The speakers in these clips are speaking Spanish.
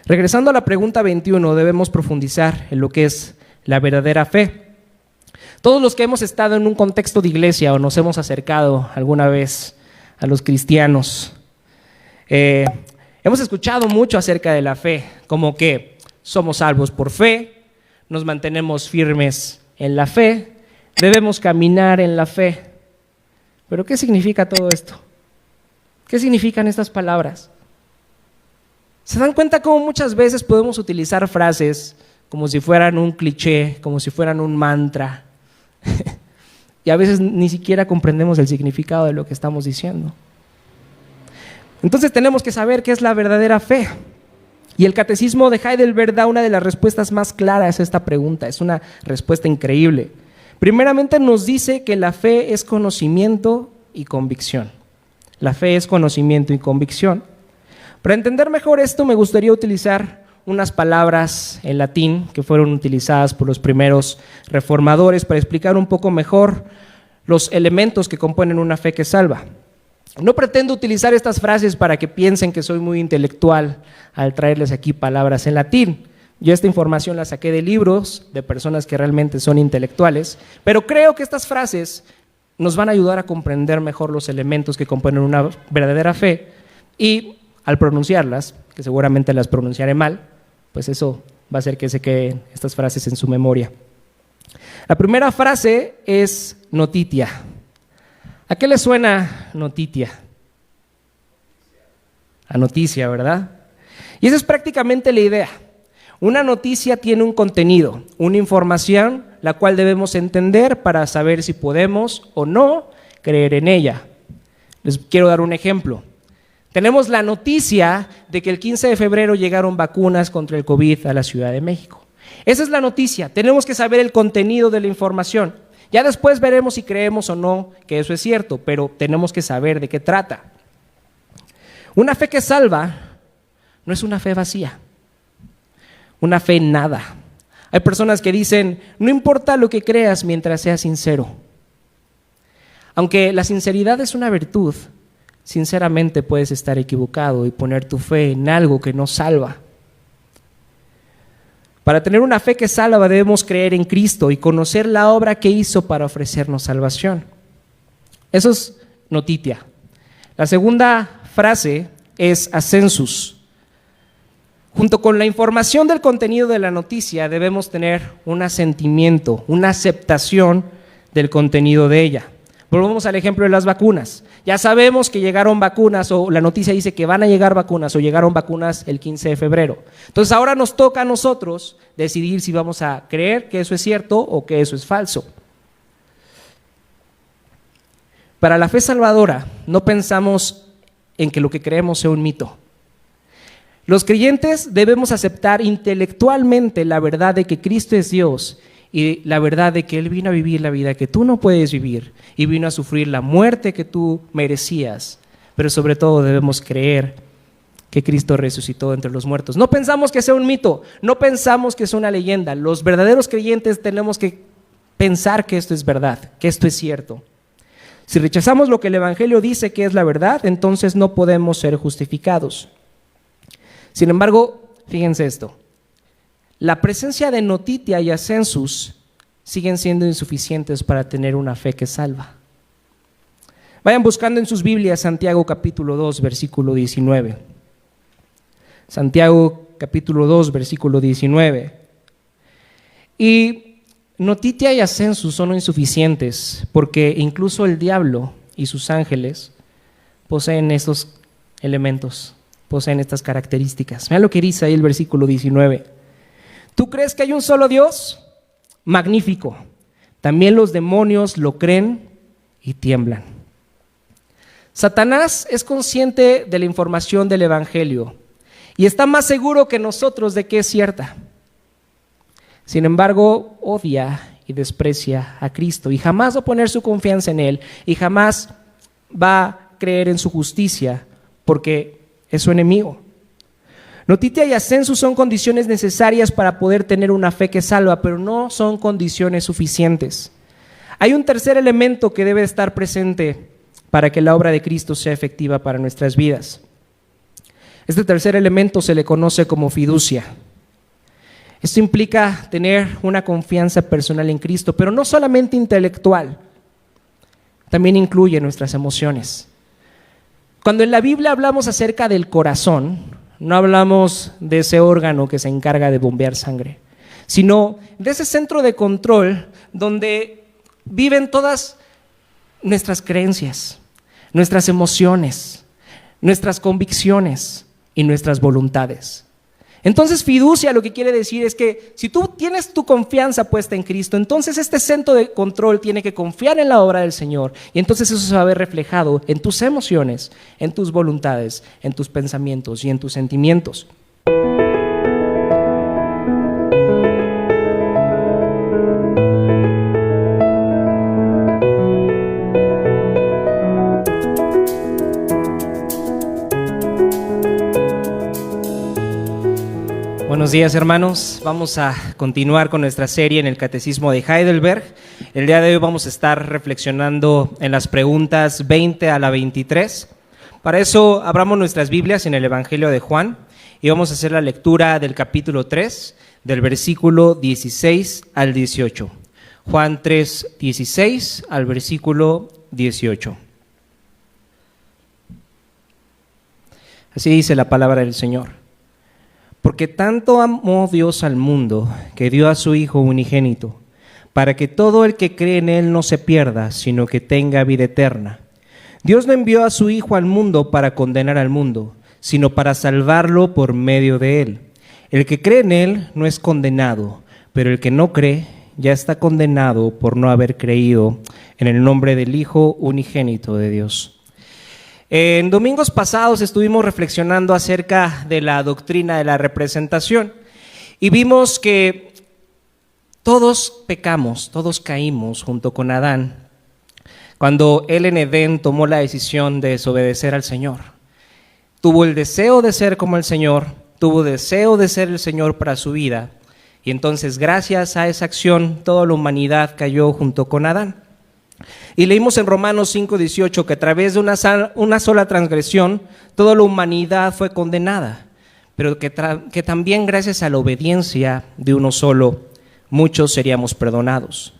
Regresando a la pregunta 21, debemos profundizar en lo que es la verdadera fe. Todos los que hemos estado en un contexto de iglesia o nos hemos acercado alguna vez a los cristianos, hemos escuchado mucho acerca de la fe, como que somos salvos por fe, nos mantenemos firmes en la fe, debemos caminar en la fe. ¿Pero qué significa todo esto? ¿Qué significan estas palabras? ¿Se dan cuenta cómo muchas veces podemos utilizar frases como si fueran un cliché, como si fueran un mantra? Y a veces ni siquiera comprendemos el significado de lo que estamos diciendo. Entonces tenemos que saber qué es la verdadera fe. Y el Catecismo de Heidelberg da una de las respuestas más claras a esta pregunta. Es una respuesta increíble. Primeramente nos dice que la fe es conocimiento y convicción. La fe es conocimiento y convicción. Para entender mejor esto, me gustaría utilizar unas palabras en latín que fueron utilizadas por los primeros reformadores para explicar un poco mejor los elementos que componen una fe que salva. No pretendo utilizar estas frases para que piensen que soy muy intelectual al traerles aquí palabras en latín. Yo esta información la saqué de libros de personas que realmente son intelectuales, pero creo que estas frases nos van a ayudar a comprender mejor los elementos que componen una verdadera fe y al pronunciarlas, que seguramente las pronunciaré mal, pues eso va a hacer que se queden estas frases en su memoria. La primera frase es notitia. ¿A qué le suena notitia? A noticia, ¿verdad? Y esa es prácticamente la idea. Una noticia tiene un contenido, una información, la cual debemos entender para saber si podemos o no creer en ella. Les quiero dar un ejemplo. Tenemos la noticia de que el 15 de febrero llegaron vacunas contra el COVID a la Ciudad de México. Esa es la noticia. Tenemos que saber el contenido de la información. Ya después veremos si creemos o no que eso es cierto, pero tenemos que saber de qué trata. Una fe que salva no es una fe vacía, una fe en nada. Hay personas que dicen, no importa lo que creas mientras seas sincero. Aunque la sinceridad es una virtud, sinceramente puedes estar equivocado y poner tu fe en algo que no salva. Para tener una fe que salva debemos creer en Cristo y conocer la obra que hizo para ofrecernos salvación. Eso es notitia. La segunda frase es ascensus. Junto con la información del contenido de la noticia debemos tener un asentimiento, una aceptación del contenido de ella. Volvamos al ejemplo de las vacunas. Ya sabemos que llegaron vacunas, o la noticia dice que van a llegar vacunas, o llegaron vacunas el 15 de febrero. Entonces ahora nos toca a nosotros decidir si vamos a creer que eso es cierto o que eso es falso. Para la fe salvadora, no pensamos en que lo que creemos sea un mito. Los creyentes debemos aceptar intelectualmente la verdad de que Cristo es Dios y la verdad de que Él vino a vivir la vida que tú no puedes vivir y vino a sufrir la muerte que tú merecías, pero sobre todo debemos creer que Cristo resucitó entre los muertos. No pensamos que sea un mito, no pensamos que sea una leyenda. Los verdaderos creyentes tenemos que pensar que esto es verdad, que esto es cierto. Si rechazamos lo que el Evangelio dice que es la verdad, entonces no podemos ser justificados. Sin embargo, fíjense esto. La presencia de notitia y ascensus siguen siendo insuficientes para tener una fe que salva. Vayan buscando en sus Biblias Santiago capítulo 2, versículo 19. Santiago capítulo 2, versículo 19. Y notitia y ascensus son insuficientes porque incluso el diablo y sus ángeles poseen estos elementos, poseen estas características. Vean lo que dice ahí el versículo 19. ¿Tú crees que hay un solo Dios? Magnífico. También los demonios lo creen y tiemblan. Satanás es consciente de la información del Evangelio y está más seguro que nosotros de que es cierta. Sin embargo, odia y desprecia a Cristo y jamás va a poner su confianza en Él y jamás va a creer en su justicia porque es su enemigo. Notitia y ascensus son condiciones necesarias para poder tener una fe que salva, pero no son condiciones suficientes. Hay un tercer elemento que debe estar presente para que la obra de Cristo sea efectiva para nuestras vidas. Este tercer elemento se le conoce como fiducia. Esto implica tener una confianza personal en Cristo, pero no solamente intelectual, también incluye nuestras emociones. Cuando en la Biblia hablamos acerca del corazón, no hablamos de ese órgano que se encarga de bombear sangre, sino de ese centro de control donde viven todas nuestras creencias, nuestras emociones, nuestras convicciones y nuestras voluntades. Entonces, fiducia lo que quiere decir es que si tú tienes tu confianza puesta en Cristo, entonces este centro de control tiene que confiar en la obra del Señor, y entonces eso se va a ver reflejado en tus emociones, en tus voluntades, en tus pensamientos y en tus sentimientos. Buenos días, hermanos. Vamos a continuar con nuestra serie en el Catecismo de Heidelberg. El día de hoy vamos a estar reflexionando en las preguntas 20 a la 23. Para eso abramos nuestras Biblias en el Evangelio de Juan y vamos a hacer la lectura del capítulo 3, del versículo 16 al 18. Juan 3, 16 al versículo 18. Así dice la palabra del Señor. Porque tanto amó Dios al mundo, que dio a su Hijo unigénito, para que todo el que cree en Él no se pierda, sino que tenga vida eterna. Dios no envió a su Hijo al mundo para condenar al mundo, sino para salvarlo por medio de Él. El que cree en Él no es condenado, pero el que no cree ya está condenado por no haber creído en el nombre del Hijo unigénito de Dios. En domingos pasados estuvimos reflexionando acerca de la doctrina de la representación y vimos que todos pecamos, todos caímos junto con Adán cuando él en Edén tomó la decisión de desobedecer al Señor. Tuvo el deseo de ser como el Señor, tuvo deseo de ser el Señor para su vida, y entonces gracias a esa acción toda la humanidad cayó junto con Adán. Y leímos en Romanos 5:18 que a través de una sola transgresión toda la humanidad fue condenada, pero que también gracias a la obediencia de uno solo muchos seríamos perdonados.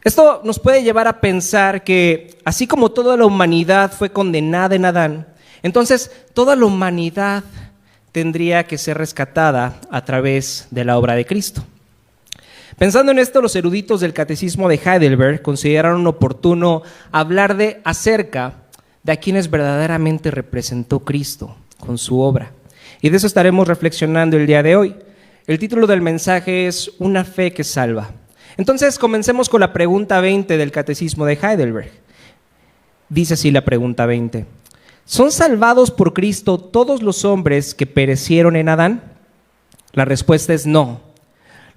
Esto nos puede llevar a pensar que así como toda la humanidad fue condenada en Adán, entonces toda la humanidad tendría que ser rescatada a través de la obra de Cristo. Pensando en esto, los eruditos del Catecismo de Heidelberg consideraron oportuno hablar acerca de a quienes verdaderamente representó Cristo con su obra. Y de eso estaremos reflexionando el día de hoy. El título del mensaje es Una fe que salva. Entonces, comencemos con la pregunta 20 del Catecismo de Heidelberg. Dice así la pregunta 20. ¿Son salvados por Cristo todos los hombres que perecieron en Adán? La respuesta es no.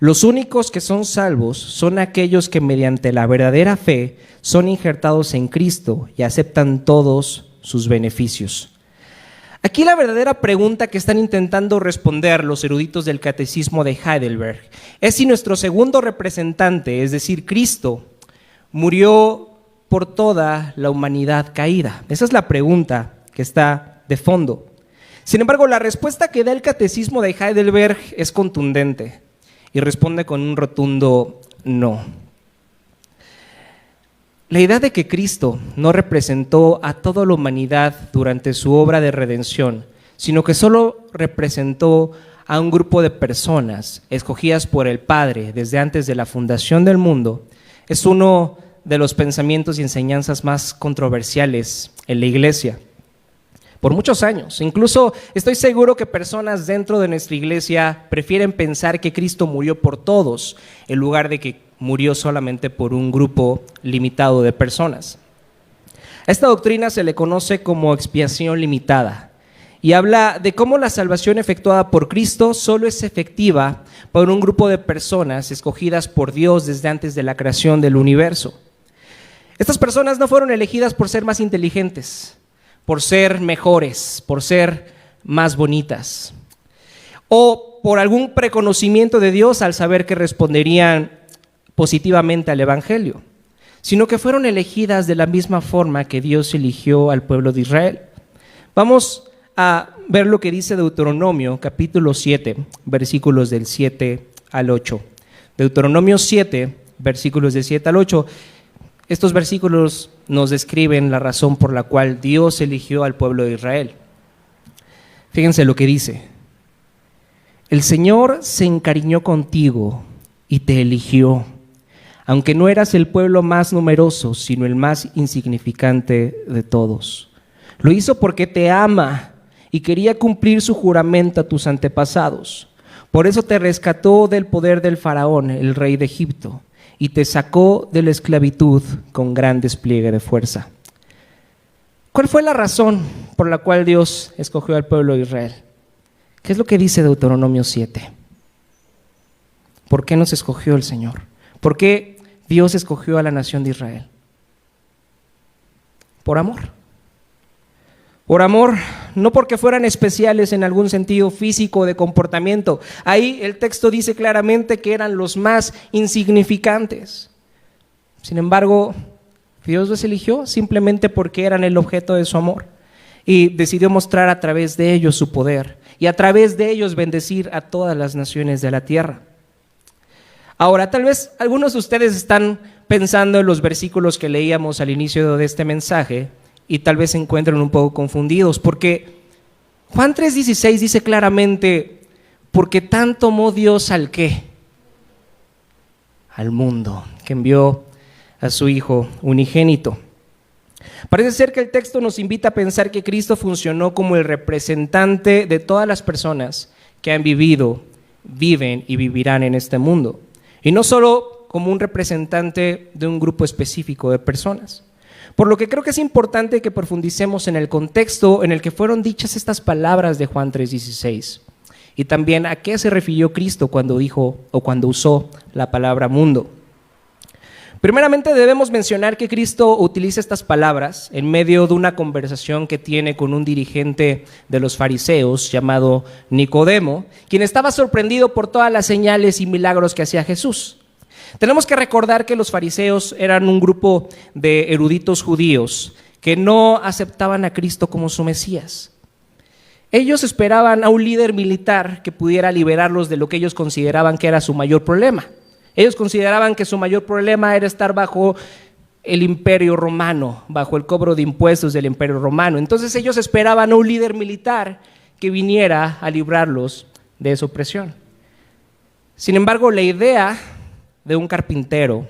Los únicos que son salvos son aquellos que mediante la verdadera fe son injertados en Cristo y aceptan todos sus beneficios. Aquí la verdadera pregunta que están intentando responder los eruditos del Catecismo de Heidelberg es si nuestro segundo representante, es decir, Cristo, murió por toda la humanidad caída. Esa es la pregunta que está de fondo. Sin embargo, la respuesta que da el Catecismo de Heidelberg es contundente y responde con un rotundo no. La idea de que Cristo no representó a toda la humanidad durante su obra de redención, sino que solo representó a un grupo de personas escogidas por el Padre desde antes de la fundación del mundo, es uno de los pensamientos y enseñanzas más controversiales en la Iglesia. Por muchos años. Incluso estoy seguro que personas dentro de nuestra iglesia prefieren pensar que Cristo murió por todos, en lugar de que murió solamente por un grupo limitado de personas. A esta doctrina se le conoce como expiación limitada y habla de cómo la salvación efectuada por Cristo solo es efectiva por un grupo de personas escogidas por Dios desde antes de la creación del universo. Estas personas no fueron elegidas por ser más inteligentes, por ser mejores, por ser más bonitas, o por algún preconocimiento de Dios al saber que responderían positivamente al Evangelio, sino que fueron elegidas de la misma forma que Dios eligió al pueblo de Israel. Vamos a ver lo que dice Deuteronomio, capítulo 7, versículos del 7 al 8. Deuteronomio 7, versículos del 7 al 8. Estos versículos nos describen la razón por la cual Dios eligió al pueblo de Israel. Fíjense lo que dice. El Señor se encariñó contigo y te eligió, aunque no eras el pueblo más numeroso, sino el más insignificante de todos. Lo hizo porque te ama y quería cumplir su juramento a tus antepasados. Por eso te rescató del poder del faraón, el rey de Egipto, y te sacó de la esclavitud con gran despliegue de fuerza. ¿Cuál fue la razón por la cual Dios escogió al pueblo de Israel? ¿Qué es lo que dice Deuteronomio 7? ¿Por qué nos escogió el Señor? ¿Por qué Dios escogió a la nación de Israel? Por amor. Por amor, no porque fueran especiales en algún sentido físico o de comportamiento. Ahí el texto dice claramente que eran los más insignificantes. Sin embargo, Dios los eligió simplemente porque eran el objeto de su amor y decidió mostrar a través de ellos su poder y a través de ellos bendecir a todas las naciones de la tierra. Ahora, tal vez algunos de ustedes están pensando en los versículos que leíamos al inicio de este mensaje y tal vez se encuentren un poco confundidos, porque Juan 3:16 dice claramente, porque tanto amó Dios al ¿qué? Al mundo, que envió a su Hijo unigénito. Parece ser que el texto nos invita a pensar que Cristo funcionó como el representante de todas las personas que han vivido, viven y vivirán en este mundo, y no solo como un representante de un grupo específico de personas. Por lo que creo que es importante que profundicemos en el contexto en el que fueron dichas estas palabras de Juan 3:16 y también a qué se refirió Cristo cuando dijo o cuando usó la palabra mundo. Primeramente debemos mencionar que Cristo utiliza estas palabras en medio de una conversación que tiene con un dirigente de los fariseos llamado Nicodemo, quien estaba sorprendido por todas las señales y milagros que hacía Jesús. Tenemos que recordar que los fariseos eran un grupo de eruditos judíos que no aceptaban a Cristo como su Mesías. Ellos esperaban a un líder militar que pudiera liberarlos de lo que ellos consideraban que era su mayor problema. Ellos consideraban que su mayor problema era estar bajo el imperio romano, bajo el cobro de impuestos del imperio romano. Entonces ellos esperaban a un líder militar que viniera a librarlos de esa opresión. Sin embargo, la idea de un carpintero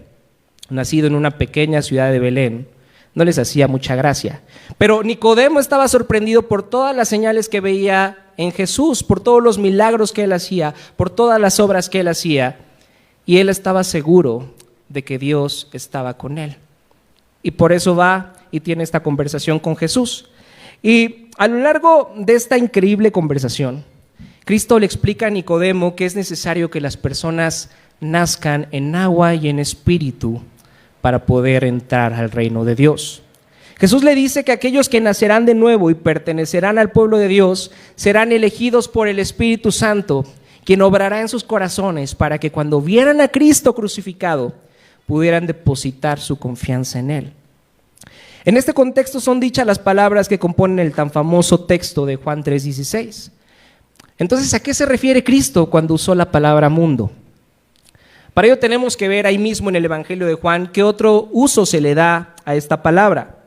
nacido en una pequeña ciudad de Belén no les hacía mucha gracia. Pero Nicodemo estaba sorprendido por todas las señales que veía en Jesús, por todos los milagros que él hacía, por todas las obras que él hacía, y él estaba seguro de que Dios estaba con él. Y por eso va y tiene esta conversación con Jesús. Y a lo largo de esta increíble conversación, Cristo le explica a Nicodemo que es necesario que las personas nazcan en agua y en espíritu para poder entrar al reino de Dios. Jesús le dice que aquellos que nacerán de nuevo y pertenecerán al pueblo de Dios serán elegidos por el Espíritu Santo, quien obrará en sus corazones para que cuando vieran a Cristo crucificado pudieran depositar su confianza en Él. En este contexto son dichas las palabras que componen el tan famoso texto de Juan 3:16. Entonces, ¿a qué se refiere Cristo cuando usó la palabra mundo? Para ello tenemos que ver ahí mismo en el Evangelio de Juan qué otro uso se le da a esta palabra.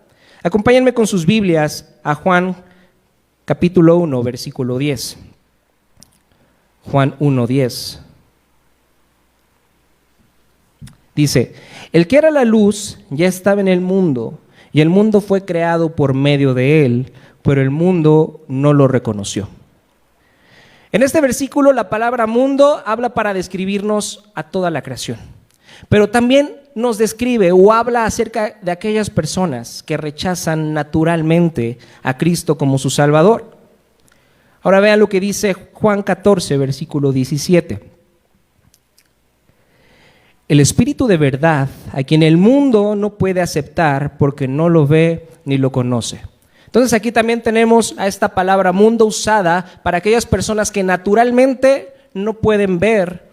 Acompáñenme con sus Biblias a Juan capítulo 1, versículo 10. Juan 1:10. Dice, el que era la luz ya estaba en el mundo, y el mundo fue creado por medio de él, pero el mundo no lo reconoció. En este versículo la palabra mundo habla para describirnos a toda la creación, pero también nos describe o habla acerca de aquellas personas que rechazan naturalmente a Cristo como su Salvador. Ahora vean lo que dice Juan 14, versículo 17. El Espíritu de verdad, a quien el mundo no puede aceptar porque no lo ve ni lo conoce. Entonces aquí también tenemos a esta palabra mundo usada para aquellas personas que naturalmente no pueden ver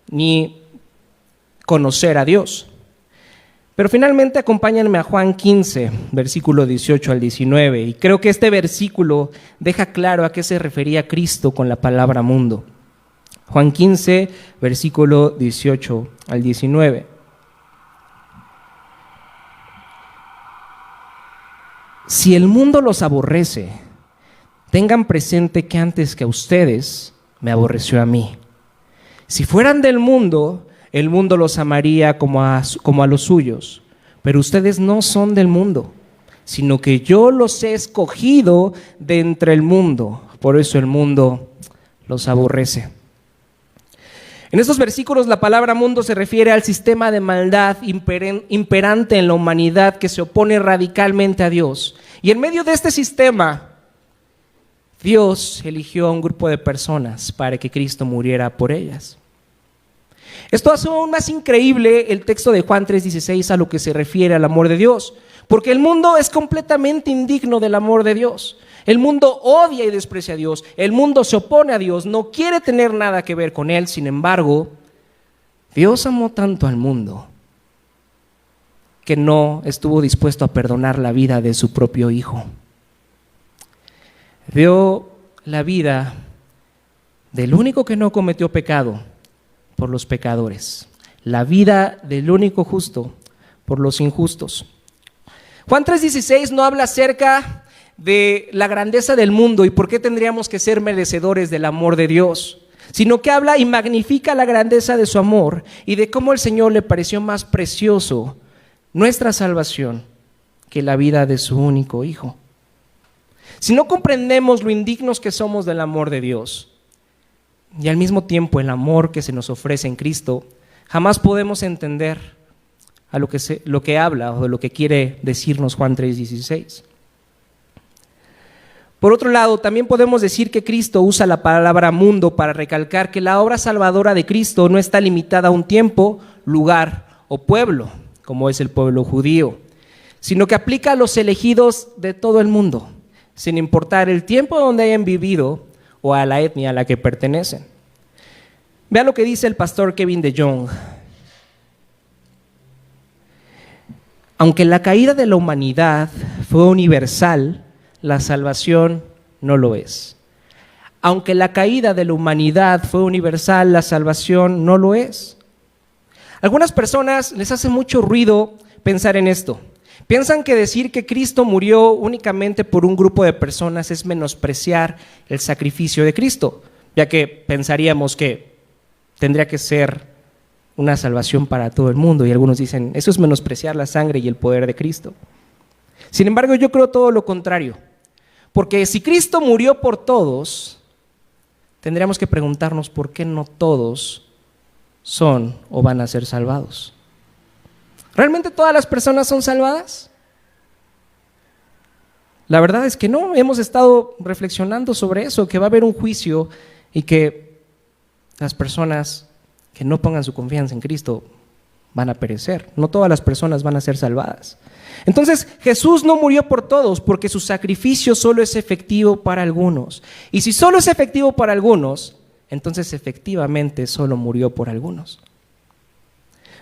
ni conocer a Dios. Pero finalmente acompáñenme a Juan 15, versículo 18 al 19, y creo que este versículo deja claro a qué se refería Cristo con la palabra mundo. Juan 15, versículo 18 al 19. Si el mundo los aborrece, tengan presente que antes que a ustedes me aborreció a mí. Si fueran del mundo, el mundo los amaría como a los suyos, pero ustedes no son del mundo, sino que yo los he escogido de entre el mundo, por eso el mundo los aborrece. En estos versículos la palabra mundo se refiere al sistema de maldad imperante en la humanidad que se opone radicalmente a Dios. Y en medio de este sistema, Dios eligió a un grupo de personas para que Cristo muriera por ellas. Esto hace aún más increíble el texto de Juan 3:16 a lo que se refiere al amor de Dios, porque el mundo es completamente indigno del amor de Dios. El mundo odia y desprecia a Dios, el mundo se opone a Dios, no quiere tener nada que ver con Él. Sin embargo, Dios amó tanto al mundo que no estuvo dispuesto a perdonar la vida de su propio Hijo. Dio la vida del único que no cometió pecado por los pecadores, la vida del único justo por los injustos. Juan 3:16 no habla acerca de la grandeza del mundo y por qué tendríamos que ser merecedores del amor de Dios, sino que habla y magnifica la grandeza de su amor y de cómo el Señor le pareció más precioso nuestra salvación que la vida de su único Hijo. Si no comprendemos lo indignos que somos del amor de Dios y al mismo tiempo el amor que se nos ofrece en Cristo, jamás podemos entender a lo que habla o lo que quiere decirnos Juan 3:16. Por otro lado, también podemos decir que Cristo usa la palabra mundo para recalcar que la obra salvadora de Cristo no está limitada a un tiempo, lugar o pueblo, como es el pueblo judío, sino que aplica a los elegidos de todo el mundo, sin importar el tiempo donde hayan vivido o a la etnia a la que pertenecen. Vea lo que dice el pastor Kevin DeYoung. Aunque la caída de la humanidad fue universal, la salvación no lo es. Aunque la caída de la humanidad fue universal, la salvación no lo es. Algunas personas les hace mucho ruido pensar en esto. Piensan que decir que Cristo murió únicamente por un grupo de personas es menospreciar el sacrificio de Cristo, ya que pensaríamos que tendría que ser una salvación para todo el mundo, y algunos dicen, eso es menospreciar la sangre y el poder de Cristo. Sin embargo, yo creo todo lo contrario, porque si Cristo murió por todos, tendríamos que preguntarnos por qué no todos son o van a ser salvados. ¿Realmente todas las personas son salvadas? La verdad es que no. Hemos estado reflexionando sobre eso, que va a haber un juicio y que las personas que no pongan su confianza en Cristo van a perecer. No todas las personas van a ser salvadas. Entonces, Jesús no murió por todos porque su sacrificio solo es efectivo para algunos. Y si solo es efectivo para algunos, entonces efectivamente solo murió por algunos.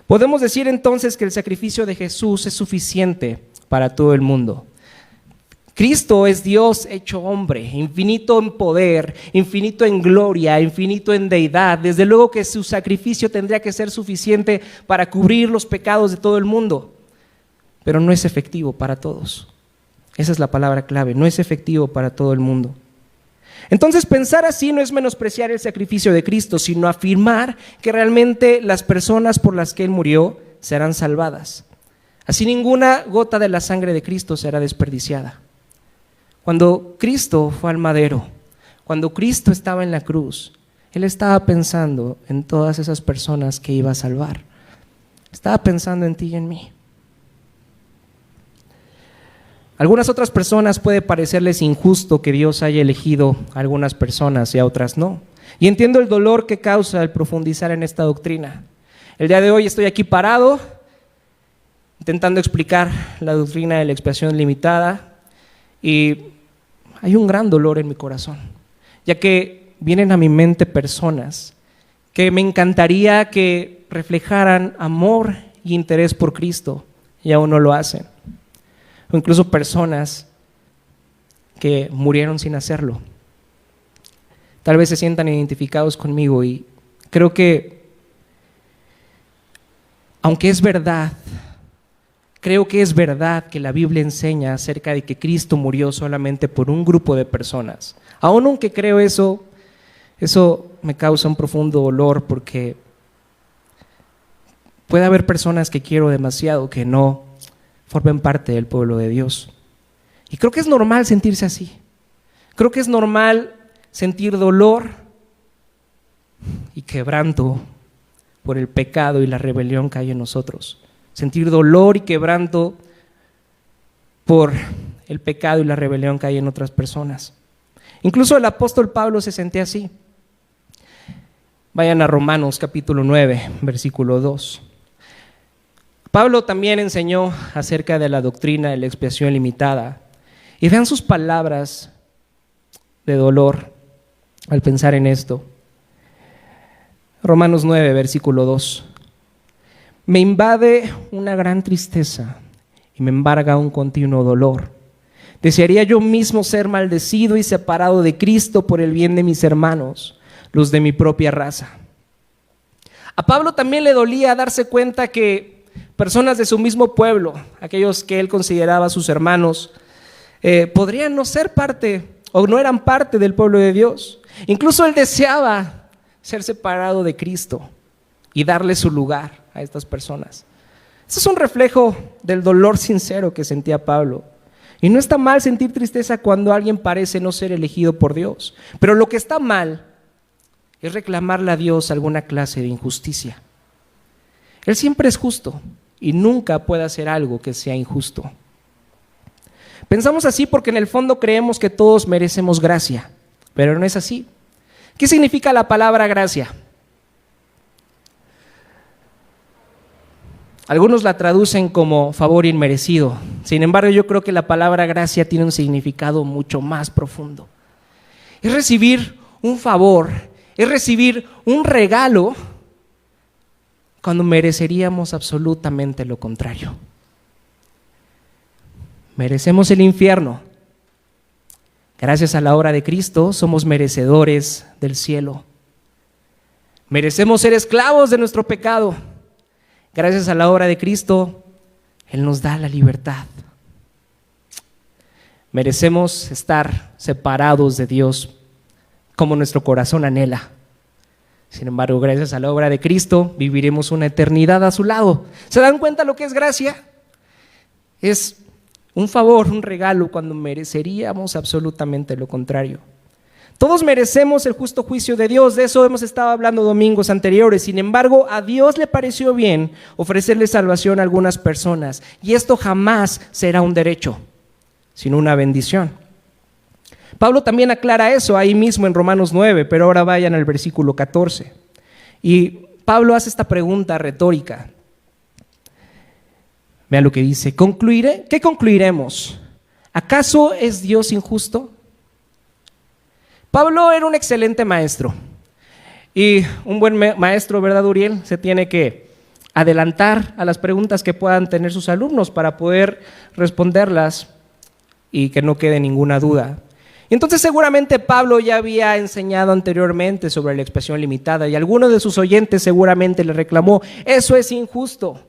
Podemos decir entonces que el sacrificio de Jesús es suficiente para todo el mundo. Cristo es Dios hecho hombre, infinito en poder, infinito en gloria, infinito en deidad. Desde luego que su sacrificio tendría que ser suficiente para cubrir los pecados de todo el mundo, pero no es efectivo para todos. Esa es la palabra clave, no es efectivo para todo el mundo. Entonces, pensar así no es menospreciar el sacrificio de Cristo, sino afirmar que realmente las personas por las que Él murió serán salvadas. Así ninguna gota de la sangre de Cristo será desperdiciada. Cuando Cristo fue al madero, cuando Cristo estaba en la cruz, Él estaba pensando en todas esas personas que iba a salvar. Estaba pensando en ti y en mí. A algunas otras personas puede parecerles injusto que Dios haya elegido a algunas personas y a otras no. Y entiendo el dolor que causa el profundizar en esta doctrina. El día de hoy estoy aquí parado, intentando explicar la doctrina de la expiación limitada, y hay un gran dolor en mi corazón, ya que vienen a mi mente personas que me encantaría que reflejaran amor y interés por Cristo, y aún no lo hacen. O incluso personas que murieron sin hacerlo. Tal vez se sientan identificados conmigo y creo que, aunque es verdad, creo que es verdad que la Biblia enseña acerca de que Cristo murió solamente por un grupo de personas. Aunque creo eso me causa un profundo dolor porque puede haber personas que quiero demasiado que no formen parte del pueblo de Dios. Y creo que es normal sentirse así. Creo que es normal sentir dolor y quebranto por el pecado y la rebelión que hay en nosotros. Sentir dolor y quebranto por el pecado y la rebelión que hay en otras personas. Incluso el apóstol Pablo se sentía así. Vayan a Romanos capítulo 9, versículo 2. Pablo también enseñó acerca de la doctrina de la expiación limitada. Y vean sus palabras de dolor al pensar en esto. Romanos 9, versículo 2. Me invade una gran tristeza y me embarga un continuo dolor. Desearía yo mismo ser maldecido y separado de Cristo por el bien de mis hermanos, los de mi propia raza. A Pablo también le dolía darse cuenta que personas de su mismo pueblo, aquellos que él consideraba sus hermanos, podrían no ser parte o no eran parte del pueblo de Dios. Incluso él deseaba ser separado de Cristo y darle su lugar a estas personas. Eso es un reflejo del dolor sincero que sentía Pablo. Y no está mal sentir tristeza cuando alguien parece no ser elegido por Dios. Pero lo que está mal es reclamarle a Dios alguna clase de injusticia. Él siempre es justo y nunca puede hacer algo que sea injusto. Pensamos así porque en el fondo creemos que todos merecemos gracia, pero no es así. ¿Qué significa la palabra gracia? Algunos la traducen como favor inmerecido. Sin embargo, yo creo que la palabra gracia tiene un significado mucho más profundo. Es recibir un favor, es recibir un regalo cuando mereceríamos absolutamente lo contrario. Merecemos el infierno. Gracias a la obra de Cristo somos merecedores del cielo. Merecemos ser esclavos de nuestro pecado. Gracias a la obra de Cristo, Él nos da la libertad. Merecemos estar separados de Dios como nuestro corazón anhela. Sin embargo, gracias a la obra de Cristo, viviremos una eternidad a su lado. ¿Se dan cuenta lo que es gracia? Es un favor, un regalo, cuando mereceríamos absolutamente lo contrario. Todos merecemos el justo juicio de Dios, de eso hemos estado hablando domingos anteriores. Sin embargo, a Dios le pareció bien ofrecerle salvación a algunas personas, y esto jamás será un derecho, sino una bendición. Pablo también aclara eso ahí mismo en Romanos 9, pero ahora vayan al versículo 14. Y Pablo hace esta pregunta retórica. Vean lo que dice: ¿qué concluiremos? ¿Acaso es Dios injusto? Pablo era un excelente maestro, y un buen maestro, ¿verdad, Uriel? Se tiene que adelantar a las preguntas que puedan tener sus alumnos para poder responderlas y que no quede ninguna duda. Entonces seguramente Pablo ya había enseñado anteriormente sobre la expiación limitada, y alguno de sus oyentes seguramente le reclamó: eso es injusto,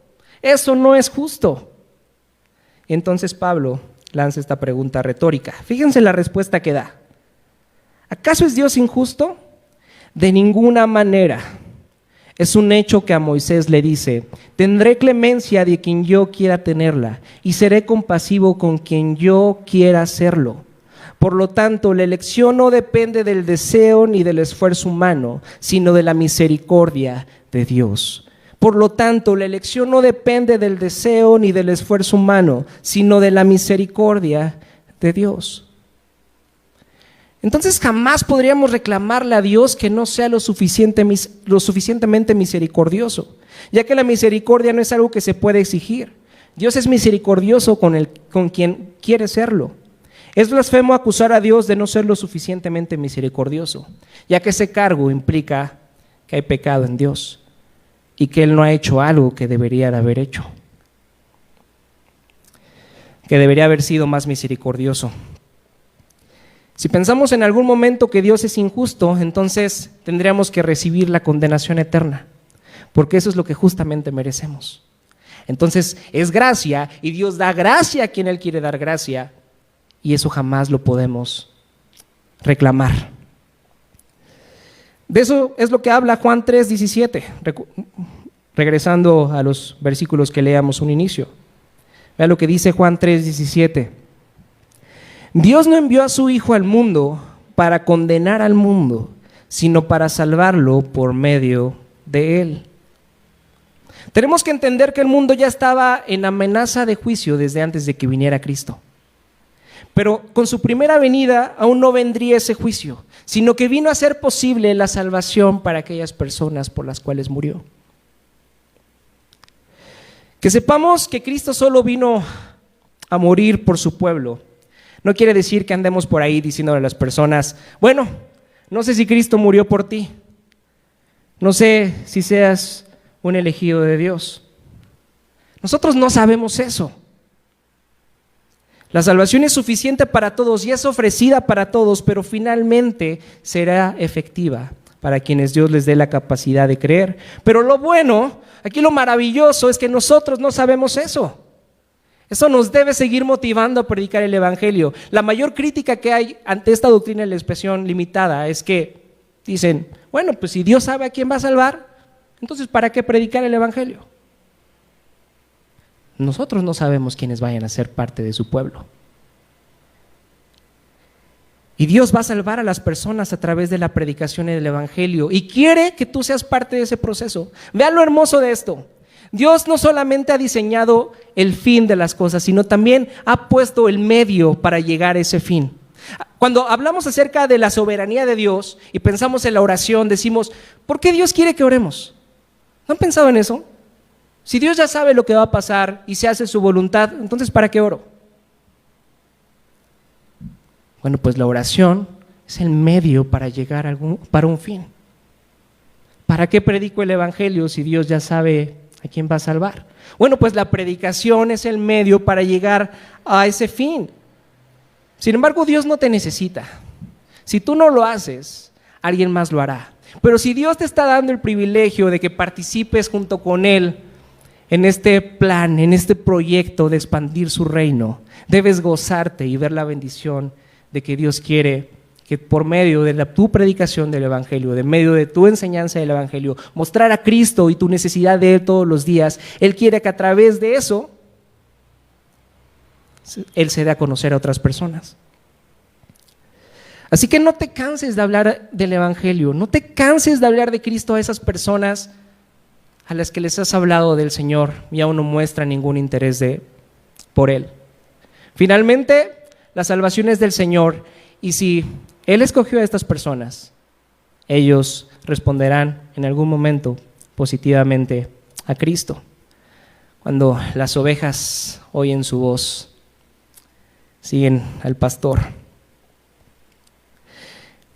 eso no es justo. Entonces Pablo lanza esta pregunta retórica. Fíjense la respuesta que da. ¿Acaso es Dios injusto? De ninguna manera. Es un hecho que a Moisés le dice: tendré clemencia de quien yo quiera tenerla, y seré compasivo con quien yo quiera serlo. Por lo tanto, la elección no depende del deseo ni del esfuerzo humano, sino de la misericordia de Dios. Por lo tanto, la elección no depende del deseo ni del esfuerzo humano, sino de la misericordia de Dios. Entonces jamás podríamos reclamarle a Dios que no sea lo suficientemente misericordioso, ya que la misericordia no es algo que se puede exigir. Dios es misericordioso con quien quiere serlo. Es blasfemo acusar a Dios de no ser lo suficientemente misericordioso, ya que ese cargo implica que hay pecado en Dios y que Él no ha hecho algo que debería de haber hecho. que debería haber sido más misericordioso. Si pensamos en algún momento que Dios es injusto, entonces tendríamos que recibir la condenación eterna, porque eso es lo que justamente merecemos. Entonces es gracia, y Dios da gracia a quien Él quiere dar gracia, y eso jamás lo podemos reclamar. De eso es lo que habla Juan 3:17, regresando a los versículos que leamos un inicio. Vea lo que dice Juan 3:17. Dios no envió a su Hijo al mundo para condenar al mundo, sino para salvarlo por medio de Él. Tenemos que entender que el mundo ya estaba en amenaza de juicio desde antes de que viniera Cristo. Pero con su primera venida aún no vendría ese juicio, sino que vino a ser posible la salvación para aquellas personas por las cuales murió. Que sepamos que Cristo solo vino a morir por su pueblo no quiere decir que andemos por ahí diciéndole a las personas, bueno, no sé si Cristo murió por ti, no sé si seas un elegido de Dios. Nosotros no sabemos eso. La salvación es suficiente para todos y es ofrecida para todos, pero finalmente será efectiva para quienes Dios les dé la capacidad de creer. Pero lo bueno, aquí lo maravilloso es que nosotros no sabemos eso. Eso nos debe seguir motivando a predicar el Evangelio. La mayor crítica que hay ante esta doctrina de la expresión limitada es que dicen, bueno, pues si Dios sabe a quién va a salvar, entonces ¿para qué predicar el Evangelio? Nosotros no sabemos quiénes vayan a ser parte de su pueblo. Y Dios va a salvar a las personas a través de la predicación del Evangelio y quiere que tú seas parte de ese proceso. Vean lo hermoso de esto. Dios no solamente ha diseñado el fin de las cosas, sino también ha puesto el medio para llegar a ese fin. Cuando hablamos acerca de la soberanía de Dios y pensamos en la oración, decimos, ¿por qué Dios quiere que oremos? ¿No han pensado en eso? Si Dios ya sabe lo que va a pasar y se hace su voluntad, entonces ¿para qué oro? Bueno, pues la oración es el medio para llegar para un fin. ¿Para qué predico el Evangelio si Dios ya sabe a quién va a salvar? Bueno, pues la predicación es el medio para llegar a ese fin. Sin embargo, Dios no te necesita. Si tú no lo haces, alguien más lo hará. Pero si Dios te está dando el privilegio de que participes junto con Él en este plan, en este proyecto de expandir su reino, debes gozarte y ver la bendición de que Dios quiere que por medio de tu predicación del Evangelio, de medio de tu enseñanza del Evangelio, mostrar a Cristo y tu necesidad de Él todos los días. Él quiere que a través de eso, Él se dé a conocer a otras personas. Así que no te canses de hablar del Evangelio, no te canses de hablar de Cristo a esas personas a las que les has hablado del Señor y aún no muestran ningún interés por Él. Finalmente, la salvación es del Señor, y si Él escogió a estas personas, ellos responderán en algún momento positivamente a Cristo. Cuando las ovejas oyen su voz, siguen al pastor.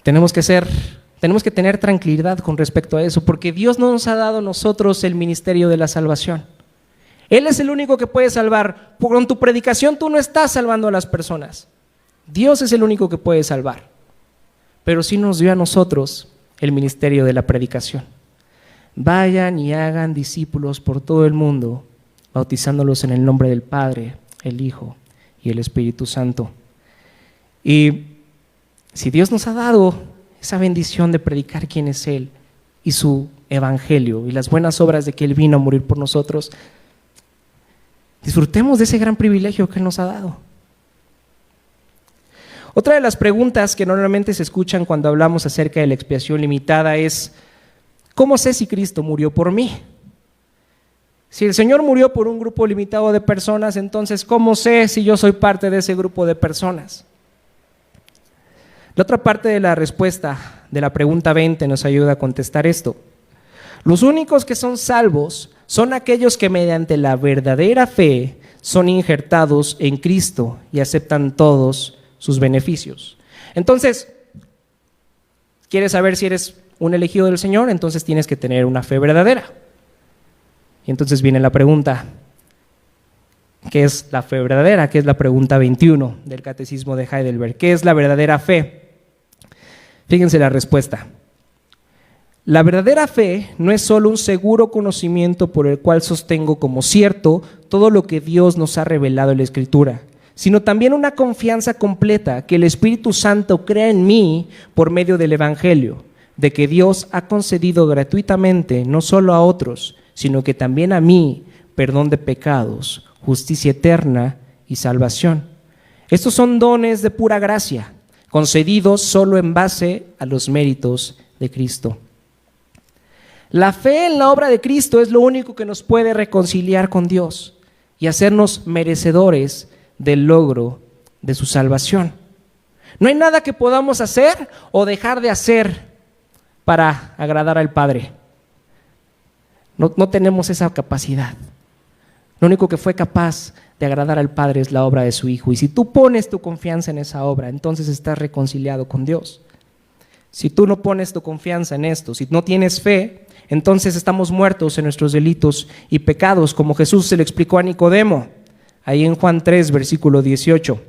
Tenemos que tener tranquilidad con respecto a eso, porque Dios no nos ha dado a nosotros el ministerio de la salvación. Él es el único que puede salvar. Con tu predicación tú no estás salvando a las personas. Dios es el único que puede salvar. Pero sí nos dio a nosotros el ministerio de la predicación. Vayan y hagan discípulos por todo el mundo, bautizándolos en el nombre del Padre, el Hijo y el Espíritu Santo. Y si Dios nos ha dado esa bendición de predicar quién es Él y su evangelio y las buenas obras de que Él vino a morir por nosotros, disfrutemos de ese gran privilegio que Él nos ha dado. Otra de las preguntas que normalmente se escuchan cuando hablamos acerca de la expiación limitada es, ¿cómo sé si Cristo murió por mí? Si el Señor murió por un grupo limitado de personas, entonces ¿cómo sé si yo soy parte de ese grupo de personas? La otra parte de la respuesta de la pregunta 20 nos ayuda a contestar esto. Los únicos que son salvos son aquellos que mediante la verdadera fe son injertados en Cristo y aceptan todos sus beneficios. Entonces, ¿quieres saber si eres un elegido del Señor? Entonces tienes que tener una fe verdadera. Y entonces viene la pregunta, ¿Qué es la fe verdadera? Que es la pregunta 21 del Catecismo de Heidelberg. ¿Qué es la verdadera fe? Fíjense la respuesta. La verdadera fe no es solo un seguro conocimiento por el cual sostengo como cierto todo lo que Dios nos ha revelado en la Escritura, sino también una confianza completa que el Espíritu Santo crea en mí por medio del Evangelio, de que Dios ha concedido gratuitamente no solo a otros, sino que también a mí perdón de pecados, justicia eterna y salvación. Estos son dones de pura gracia, concedidos solo en base a los méritos de Cristo. La fe en la obra de Cristo es lo único que nos puede reconciliar con Dios y hacernos merecedores del logro de su salvación. No hay nada que podamos hacer o dejar de hacer para agradar al Padre. No tenemos esa capacidad. Lo único que fue capaz de agradar al Padre es la obra de su Hijo. Y si tú pones tu confianza en esa obra, entonces estás reconciliado con Dios. Si tú no pones tu confianza en esto, si no tienes fe, entonces estamos muertos en nuestros delitos y pecados, como Jesús se lo explicó a Nicodemo, ahí en Juan 3, versículo 18.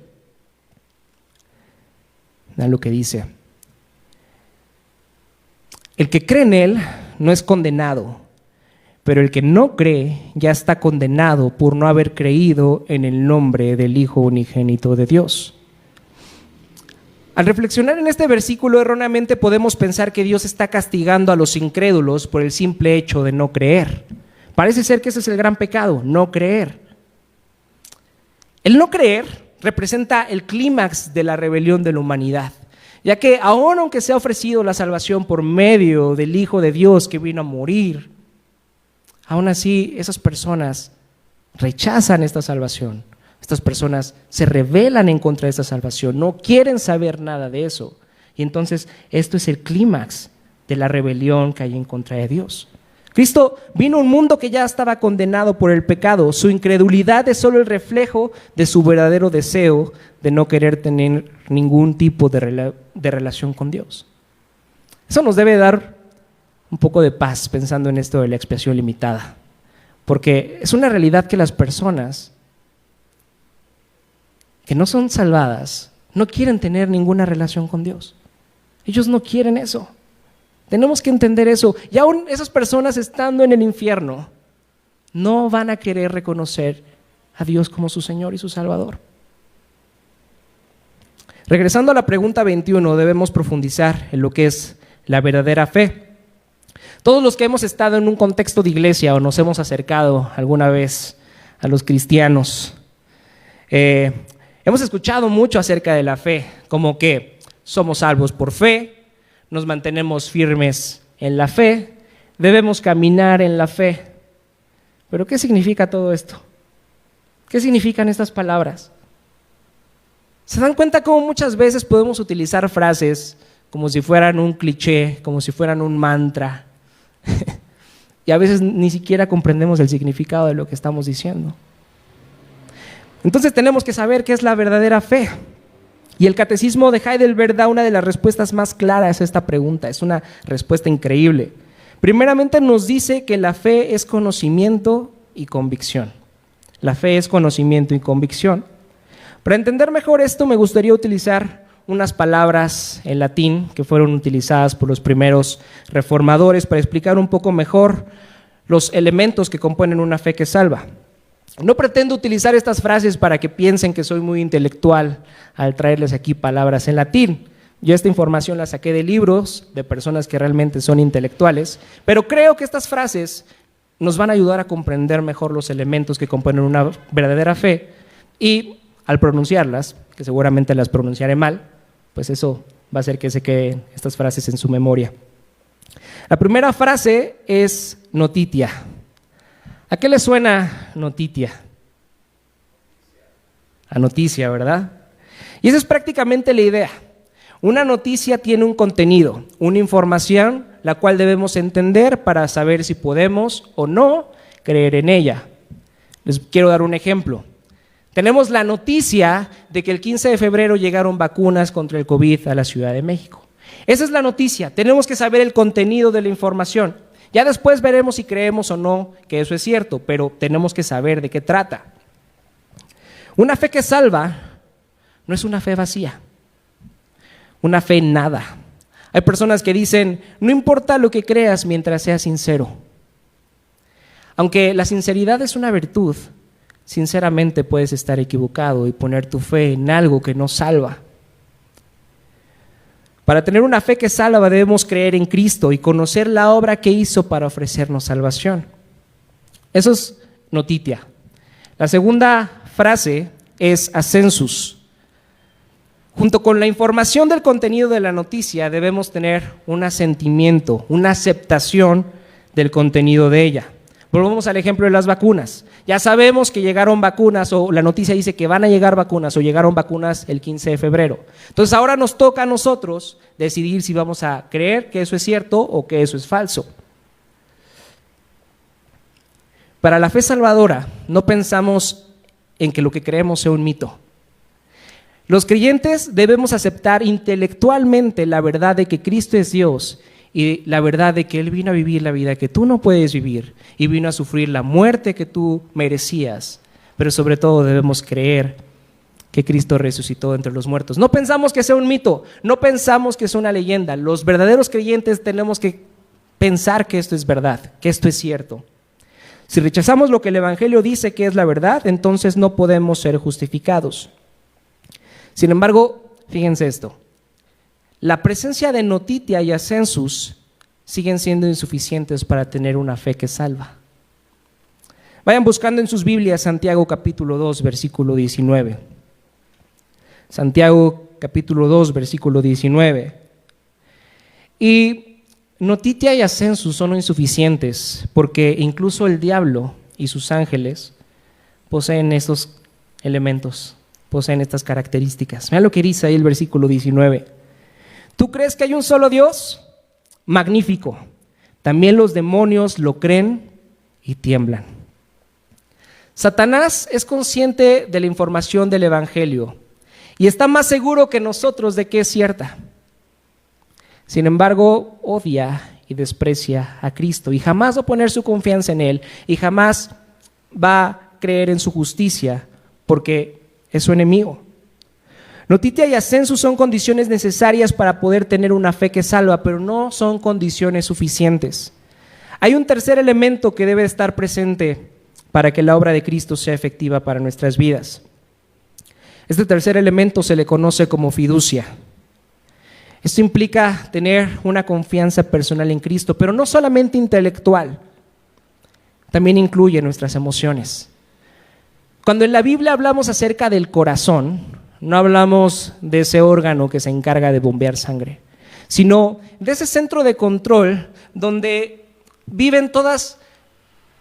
Vean lo que dice. El que cree en Él no es condenado, pero el que no cree ya está condenado por no haber creído en el nombre del Hijo unigénito de Dios. Al reflexionar en este versículo, erróneamente podemos pensar que Dios está castigando a los incrédulos por el simple hecho de no creer. Parece ser que ese es el gran pecado, no creer. El no creer representa el clímax de la rebelión de la humanidad, ya que aunque se ha ofrecido la salvación por medio del Hijo de Dios que vino a morir, aún así esas personas rechazan esta salvación. Estas personas se rebelan en contra de esta salvación, no quieren saber nada de eso. Y entonces esto es el clímax de la rebelión que hay en contra de Dios. Cristo vino a un mundo que ya estaba condenado por el pecado. Su incredulidad es solo el reflejo de su verdadero deseo de no querer tener ningún tipo de relación con Dios. Eso nos debe dar un poco de paz pensando en esto de la expiación limitada, porque es una realidad que las personas que no son salvadas no quieren tener ninguna relación con Dios. Ellos no quieren eso. Tenemos que entender eso. Y aún esas personas estando en el infierno no van a querer reconocer a Dios como su Señor y su Salvador. Regresando a la pregunta 21, debemos profundizar en lo que es la verdadera fe. Todos los que hemos estado en un contexto de iglesia o nos hemos acercado alguna vez a los cristianos, hemos escuchado mucho acerca de la fe, como que somos salvos por fe, nos mantenemos firmes en la fe, debemos caminar en la fe. ¿Pero qué significa todo esto? ¿Qué significan estas palabras? ¿Se dan cuenta cómo muchas veces podemos utilizar frases como si fueran un cliché, como si fueran un mantra? Y a veces ni siquiera comprendemos el significado de lo que estamos diciendo. Entonces tenemos que saber qué es la verdadera fe. Y el Catecismo de Heidelberg da una de las respuestas más claras a esta pregunta. Es una respuesta increíble. Primeramente nos dice que la fe es conocimiento y convicción. La fe es conocimiento y convicción. Para entender mejor esto, me gustaría utilizar unas palabras en latín que fueron utilizadas por los primeros reformadores para explicar un poco mejor los elementos que componen una fe que salva. No pretendo utilizar estas frases para que piensen que soy muy intelectual al traerles aquí palabras en latín. Yo esta información la saqué de libros de personas que realmente son intelectuales, pero creo que estas frases nos van a ayudar a comprender mejor los elementos que componen una verdadera fe y al pronunciarlas, que seguramente las pronunciaré mal, pues eso va a hacer que se queden estas frases en su memoria. La primera frase es notitia. ¿A qué le suena notitia? A noticia, ¿verdad? Y esa es prácticamente la idea. Una noticia tiene un contenido, una información, la cual debemos entender para saber si podemos o no creer en ella. Les quiero dar un ejemplo. Tenemos la noticia de que el 15 de febrero llegaron vacunas contra el COVID a la Ciudad de México. Esa es la noticia. Tenemos que saber el contenido de la información. Ya después veremos si creemos o no que eso es cierto, pero tenemos que saber de qué trata. Una fe que salva no es una fe vacía, una fe en nada. Hay personas que dicen, no importa lo que creas mientras seas sincero. Aunque la sinceridad es una virtud, sinceramente puedes estar equivocado y poner tu fe en algo que no salva. Para tener una fe que salva debemos creer en Cristo y conocer la obra que hizo para ofrecernos salvación. Eso es notitia. La segunda frase es ascensus. Junto con la información del contenido de la noticia debemos tener un asentimiento, una aceptación del contenido de ella. Volvamos al ejemplo de las vacunas. Ya sabemos que llegaron vacunas, o la noticia dice que van a llegar vacunas, o llegaron vacunas el 15 de febrero. Entonces ahora nos toca a nosotros decidir si vamos a creer que eso es cierto o que eso es falso. Para la fe salvadora, no pensamos en que lo que creemos sea un mito. Los creyentes debemos aceptar intelectualmente la verdad de que Cristo es Dios y la verdad de que Él vino a vivir la vida que tú no puedes vivir y vino a sufrir la muerte que tú merecías. Pero sobre todo debemos creer que Cristo resucitó entre los muertos. No pensamos que sea un mito, no pensamos que sea una leyenda. Los verdaderos creyentes tenemos que pensar que esto es verdad, que esto es cierto. Si rechazamos lo que el Evangelio dice que es la verdad, entonces no podemos ser justificados. Sin embargo, fíjense esto. La presencia de notitia y ascensus siguen siendo insuficientes para tener una fe que salva. Vayan buscando en sus Biblias Santiago capítulo 2, versículo 19. Santiago capítulo 2, versículo 19. Y notitia y ascensus son insuficientes porque incluso el diablo y sus ángeles poseen estos elementos, poseen estas características. Vean lo que dice ahí el versículo 19. ¿Tú crees que hay un solo Dios? Magnífico. También los demonios lo creen y tiemblan. Satanás es consciente de la información del Evangelio y está más seguro que nosotros de que es cierta. Sin embargo, odia y desprecia a Cristo y jamás va a poner su confianza en Él y jamás va a creer en su justicia porque es su enemigo. Notitia y ascensus son condiciones necesarias para poder tener una fe que salva, pero no son condiciones suficientes. Hay un tercer elemento que debe estar presente para que la obra de Cristo sea efectiva para nuestras vidas. Este tercer elemento se le conoce como fiducia. Esto implica tener una confianza personal en Cristo, pero no solamente intelectual, también incluye nuestras emociones. Cuando en la Biblia hablamos acerca del corazón, no hablamos de ese órgano que se encarga de bombear sangre, sino de ese centro de control donde viven todas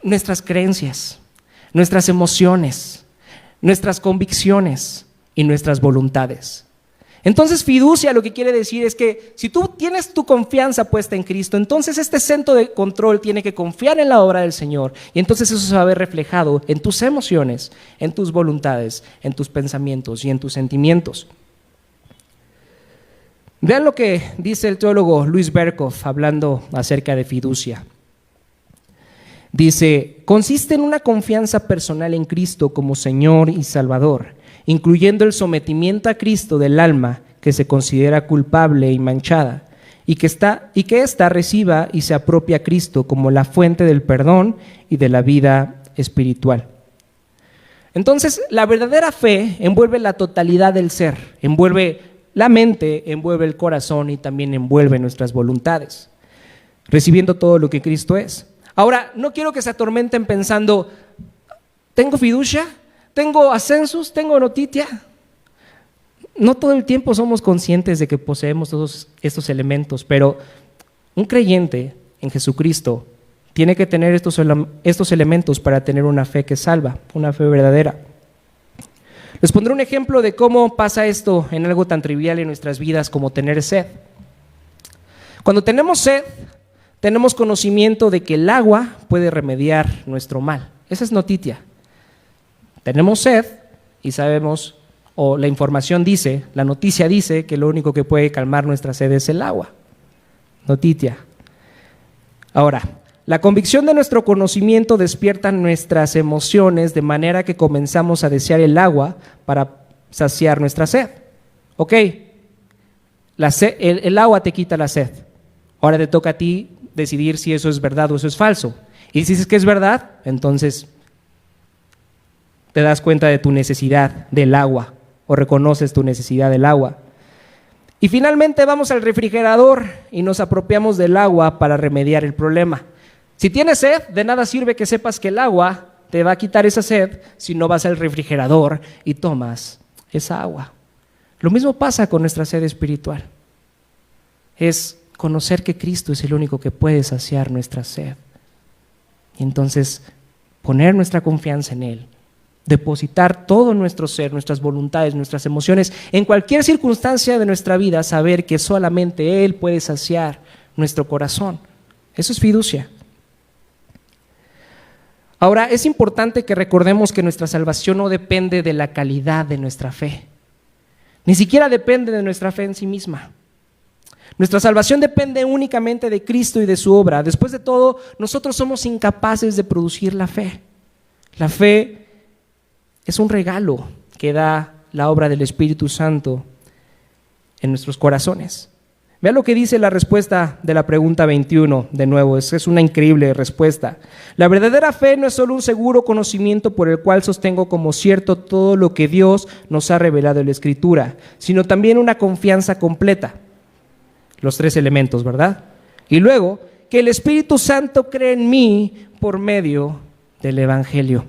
nuestras creencias, nuestras emociones, nuestras convicciones y nuestras voluntades. Entonces, fiducia lo que quiere decir es que si tú tienes tu confianza puesta en Cristo, entonces este centro de control tiene que confiar en la obra del Señor y entonces eso se va a ver reflejado en tus emociones, en tus voluntades, en tus pensamientos y en tus sentimientos. Vean lo que dice el teólogo Louis Berkhof hablando acerca de fiducia. Dice, consiste en una confianza personal en Cristo como Señor y Salvador, incluyendo el sometimiento a Cristo del alma que se considera culpable y manchada, y que ésta reciba y se apropie a Cristo como la fuente del perdón y de la vida espiritual. Entonces, la verdadera fe envuelve la totalidad del ser, envuelve la mente, envuelve el corazón y también envuelve nuestras voluntades, recibiendo todo lo que Cristo es. Ahora, no quiero que se atormenten pensando, ¿tengo fiducia? ¿Tengo ascensus? ¿Tengo notitia? No todo el tiempo somos conscientes de que poseemos todos estos elementos, pero un creyente en Jesucristo tiene que tener estos elementos para tener una fe que salva, una fe verdadera. Les pondré un ejemplo de cómo pasa esto en algo tan trivial en nuestras vidas como tener sed. Cuando tenemos sed, tenemos conocimiento de que el agua puede remediar nuestro mal. Esa es notitia. Tenemos sed y sabemos, o la información dice, la noticia dice que lo único que puede calmar nuestra sed es el agua. Notitia. Ahora, La convicción de nuestro conocimiento despierta nuestras emociones de manera que comenzamos a desear el agua para saciar nuestra sed. Ok, el agua te quita la sed. Ahora te toca a ti decidir si eso es verdad o eso es falso. Y si dices que es verdad, entonces te das cuenta de tu necesidad del agua o reconoces tu necesidad del agua. Y finalmente vamos al refrigerador y nos apropiamos del agua para remediar el problema. Si tienes sed, de nada sirve que sepas que el agua te va a quitar esa sed si no vas al refrigerador y tomas esa agua. Lo mismo pasa con nuestra sed espiritual. Es conocer que Cristo es el único que puede saciar nuestra sed. Y entonces poner nuestra confianza en Él, depositar todo nuestro ser, nuestras voluntades, nuestras emociones, en cualquier circunstancia de nuestra vida, saber que solamente Él puede saciar nuestro corazón. Eso es fiducia. Ahora, es importante que recordemos que nuestra salvación no depende de la calidad de nuestra fe, ni siquiera depende de nuestra fe en sí misma. Nuestra salvación depende únicamente de Cristo y de su obra. Después de todo, nosotros somos incapaces de producir la fe. La fe es un regalo que da la obra del Espíritu Santo en nuestros corazones. Vea lo que dice la respuesta de la pregunta 21, de nuevo, es una increíble respuesta. La verdadera fe no es solo un seguro conocimiento por el cual sostengo como cierto todo lo que Dios nos ha revelado en la Escritura, sino también una confianza completa. Los tres elementos, ¿verdad? Y luego, que el Espíritu Santo cree en mí por medio del Evangelio.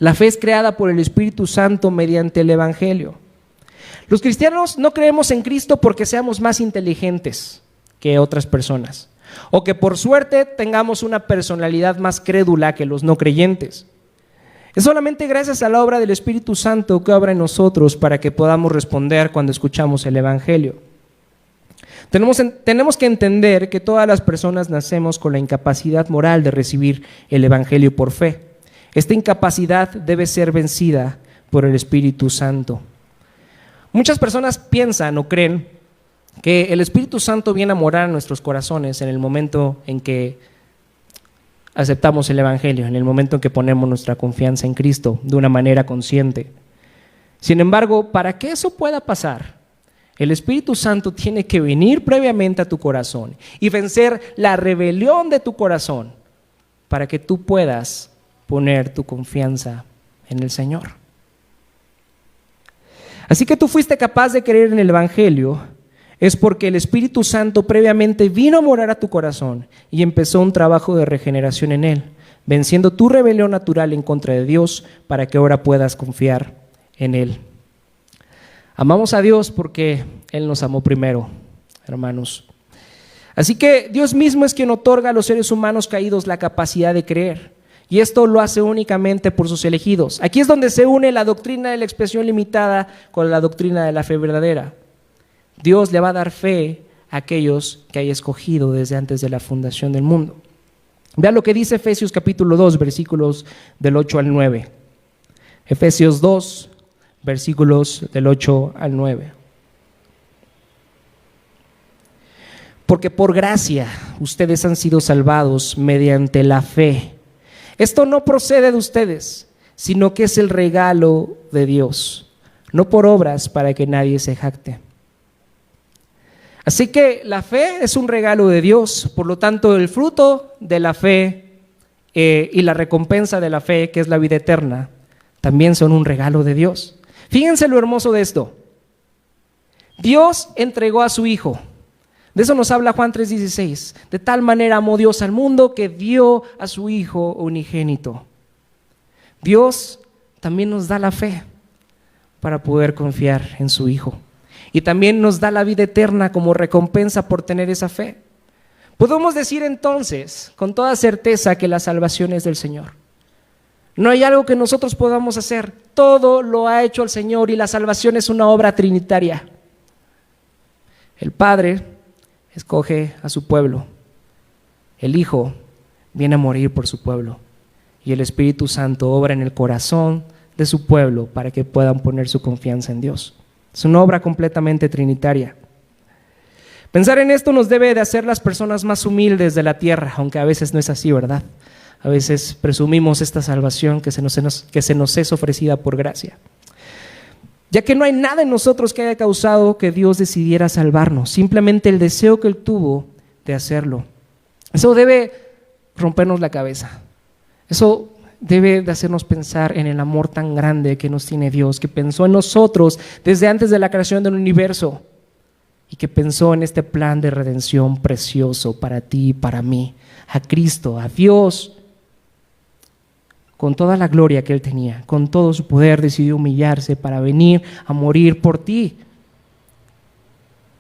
La fe es creada por el Espíritu Santo mediante el Evangelio. Los cristianos no creemos en Cristo porque seamos más inteligentes que otras personas o que por suerte tengamos una personalidad más crédula que los no creyentes. Es solamente gracias a la obra del Espíritu Santo que obra en nosotros para que podamos responder cuando escuchamos el Evangelio. Tenemos que entender que todas las personas nacemos con la incapacidad moral de recibir el Evangelio por fe. Esta incapacidad debe ser vencida por el Espíritu Santo. Muchas personas piensan o creen que el Espíritu Santo viene a morar en nuestros corazones en el momento en que aceptamos el Evangelio, en el momento en que ponemos nuestra confianza en Cristo de una manera consciente. Sin embargo, para que eso pueda pasar, el Espíritu Santo tiene que venir previamente a tu corazón y vencer la rebelión de tu corazón para que tú puedas poner tu confianza en el Señor. Así que tú fuiste capaz de creer en el Evangelio, es porque el Espíritu Santo previamente vino a morar a tu corazón y empezó un trabajo de regeneración en él, venciendo tu rebelión natural en contra de Dios para que ahora puedas confiar en Él. Amamos a Dios porque Él nos amó primero, hermanos. Así que Dios mismo es quien otorga a los seres humanos caídos la capacidad de creer. Y esto lo hace únicamente por sus elegidos. Aquí es donde se une la doctrina de la expresión limitada con la doctrina de la fe verdadera. Dios le va a dar fe a aquellos que haya escogido desde antes de la fundación del mundo. Vean lo que dice Efesios capítulo 2, versículos del 8 al 9. Efesios 2, versículos del 8 al 9. Porque por gracia ustedes han sido salvados mediante la fe. Esto no procede de ustedes, sino que es el regalo de Dios, no por obras para que nadie se jacte. Así que la fe es un regalo de Dios, por lo tanto el fruto de la fe y la recompensa de la fe, que es la vida eterna, también son un regalo de Dios. Fíjense lo hermoso de esto. Dios entregó a su Hijo. De eso nos habla Juan 3:16. De tal manera amó Dios al mundo que dio a su Hijo unigénito. Dios también nos da la fe para poder confiar en su Hijo. Y también nos da la vida eterna como recompensa por tener esa fe. Podemos decir entonces con toda certeza que la salvación es del Señor. No hay algo que nosotros podamos hacer. Todo lo ha hecho el Señor y la salvación es una obra trinitaria. El Padre escoge a su pueblo. El Hijo viene a morir por su pueblo. Y el Espíritu Santo obra en el corazón de su pueblo para que puedan poner su confianza en Dios. Es una obra completamente trinitaria. Pensar en esto nos debe de hacer las personas más humildes de la tierra, aunque a veces no es así, ¿verdad? A veces presumimos esta salvación que se nos es ofrecida por gracia. Ya que no hay nada en nosotros que haya causado que Dios decidiera salvarnos, simplemente el deseo que Él tuvo de hacerlo. Eso debe rompernos la cabeza. Eso debe de hacernos pensar en el amor tan grande que nos tiene Dios, que pensó en nosotros desde antes de la creación del universo y que pensó en este plan de redención precioso para ti y para mí, a Cristo, a Dios. Con toda la gloria que Él tenía, con todo su poder, decidió humillarse para venir a morir por ti.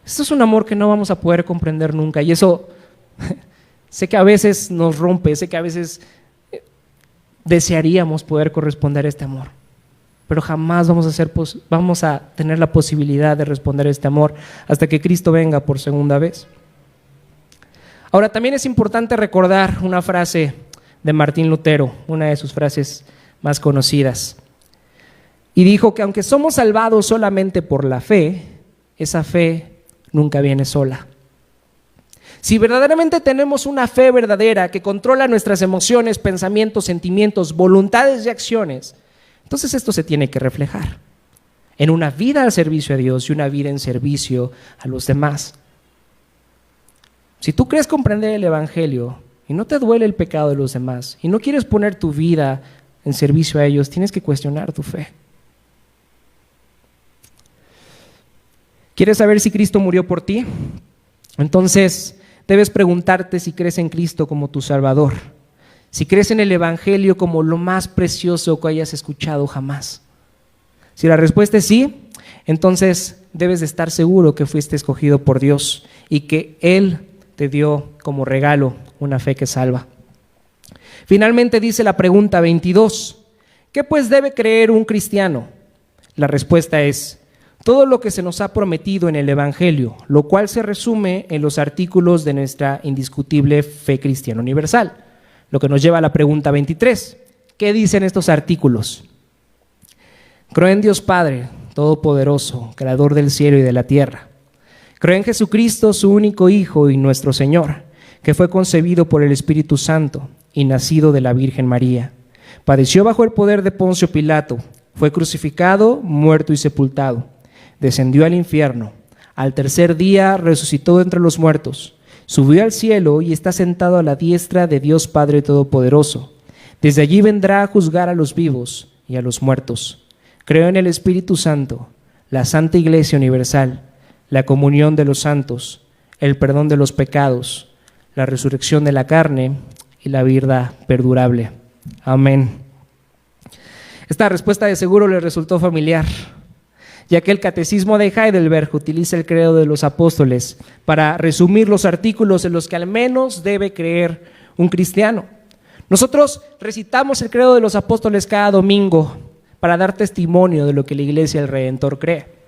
Esto es un amor que no vamos a poder comprender nunca, y eso sé que a veces nos rompe, sé que a veces desearíamos poder corresponder a este amor, pero jamás vamos a tener la posibilidad de responder a este amor hasta que Cristo venga por segunda vez. Ahora, también es importante recordar una frase de Martín Lutero, una de sus frases más conocidas, y dijo que aunque somos salvados solamente por la fe, esa fe nunca viene sola. Si verdaderamente tenemos una fe verdadera que controla nuestras emociones, pensamientos, sentimientos, voluntades y acciones, entonces esto se tiene que reflejar en una vida al servicio de Dios y una vida en servicio a los demás. Si tú crees comprender el Evangelio y no te duele el pecado de los demás y no quieres poner tu vida en servicio a ellos, tienes que cuestionar tu fe. ¿Quieres saber si Cristo murió por ti? Entonces debes preguntarte si crees en Cristo como tu Salvador, si crees en el Evangelio como lo más precioso que hayas escuchado jamás. Si la respuesta es sí, entonces debes de estar seguro que fuiste escogido por Dios y que Él te dio como regalo una fe que salva. Finalmente dice la pregunta 22, ¿qué pues debe creer un cristiano? La respuesta es todo lo que se nos ha prometido en el Evangelio, lo cual se resume en los artículos de nuestra indiscutible fe cristiana universal. Lo que nos lleva a la pregunta 23. ¿Qué dicen estos artículos? Creo en Dios Padre, Todopoderoso, Creador del cielo y de la tierra. Creo en Jesucristo, su único Hijo y nuestro Señor, que fue concebido por el Espíritu Santo y nacido de la Virgen María. Padeció bajo el poder de Poncio Pilato, fue crucificado, muerto y sepultado. Descendió al infierno, al tercer día resucitó de entre los muertos, subió al cielo y está sentado a la diestra de Dios Padre Todopoderoso. Desde allí vendrá a juzgar a los vivos y a los muertos. Creo en el Espíritu Santo, la Santa Iglesia Universal, la comunión de los santos, el perdón de los pecados, la resurrección de la carne y la vida perdurable. Amén. Esta respuesta de seguro le resultó familiar, ya que el Catecismo de Heidelberg utiliza el credo de los apóstoles para resumir los artículos en los que al menos debe creer un cristiano. Nosotros recitamos el credo de los apóstoles cada domingo para dar testimonio de lo que la Iglesia del Redentor cree.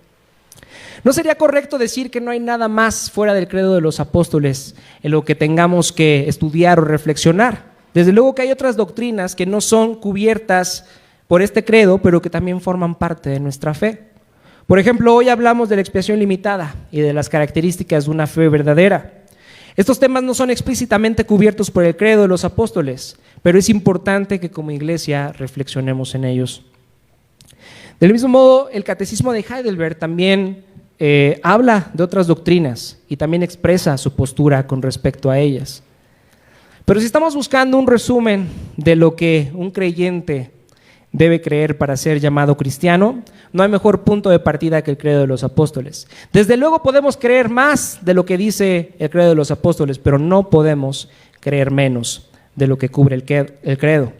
¿No sería correcto decir que no hay nada más fuera del credo de los apóstoles en lo que tengamos que estudiar o reflexionar? Desde luego que hay otras doctrinas que no son cubiertas por este credo, pero que también forman parte de nuestra fe. Por ejemplo, hoy hablamos de la expiación limitada y de las características de una fe verdadera. Estos temas no son explícitamente cubiertos por el credo de los apóstoles, pero es importante que como iglesia reflexionemos en ellos. Del mismo modo, el Catecismo de Heidelberg también habla de otras doctrinas y también expresa su postura con respecto a ellas. Pero si estamos buscando un resumen de lo que un creyente debe creer para ser llamado cristiano, no hay mejor punto de partida que el credo de los apóstoles. Desde luego podemos creer más de lo que dice el credo de los apóstoles, pero no podemos creer menos de lo que cubre el credo.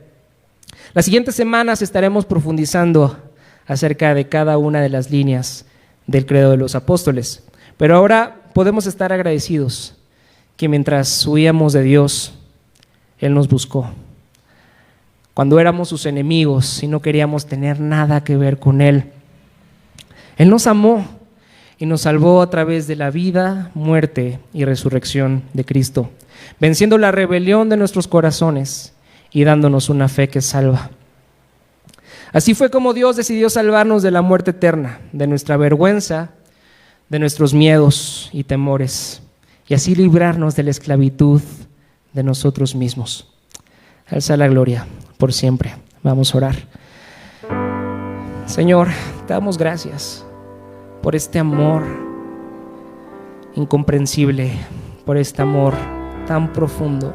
Las siguientes semanas estaremos profundizando acerca de cada una de las líneas del credo de los apóstoles, pero ahora podemos estar agradecidos que mientras huíamos de Dios, Él nos buscó. Cuando éramos sus enemigos y no queríamos tener nada que ver con Él, Él nos amó y nos salvó a través de la vida, muerte y resurrección de Cristo, venciendo la rebelión de nuestros corazones y dándonos una fe que salva. Así fue como Dios decidió salvarnos de la muerte eterna, de nuestra vergüenza, de nuestros miedos y temores. y así librarnos de la esclavitud de nosotros mismos. Alza la gloria por siempre. Vamos a orar. Señor, te damos gracias por este amor incomprensible, por este amor tan profundo,